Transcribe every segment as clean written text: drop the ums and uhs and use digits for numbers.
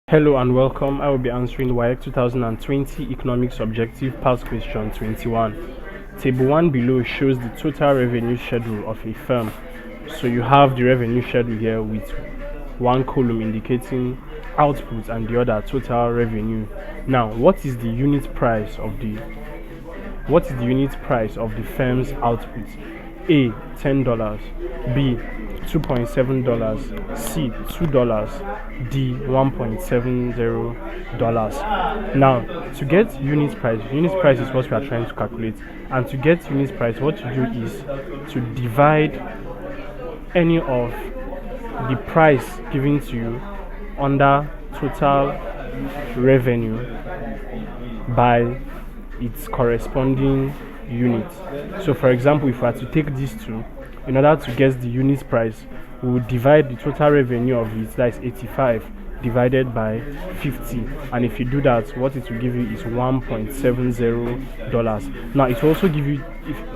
Hello and welcome. I will be answering WAEC 2020 Economics Objective Past Question 21. Table 1 below shows the total revenue schedule of a firm. So you have the revenue schedule here with one column indicating output and the other total revenue. Now, what is the unit price of the firm's output? A, $10, B, $2.7, C, $2, D, $1.70. Now, to get unit price is what we are trying to calculate, and to get unit price, what you do is to divide any of the price given to you under total revenue by its corresponding unit. So for example, if we are to take these two, in order to get the unit price, we will divide the total revenue of it, that is 85, divided by 50, and if you do that, what it will give you is $1.70. Now it will also give you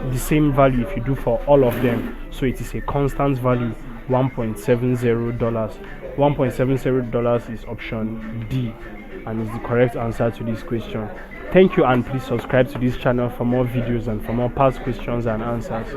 the same value if you do for all of them, so it is a constant value, $1.70. $1.70 is option D, and is the correct answer to this question. Thank you, and please subscribe to this channel for more videos and for more past questions and answers.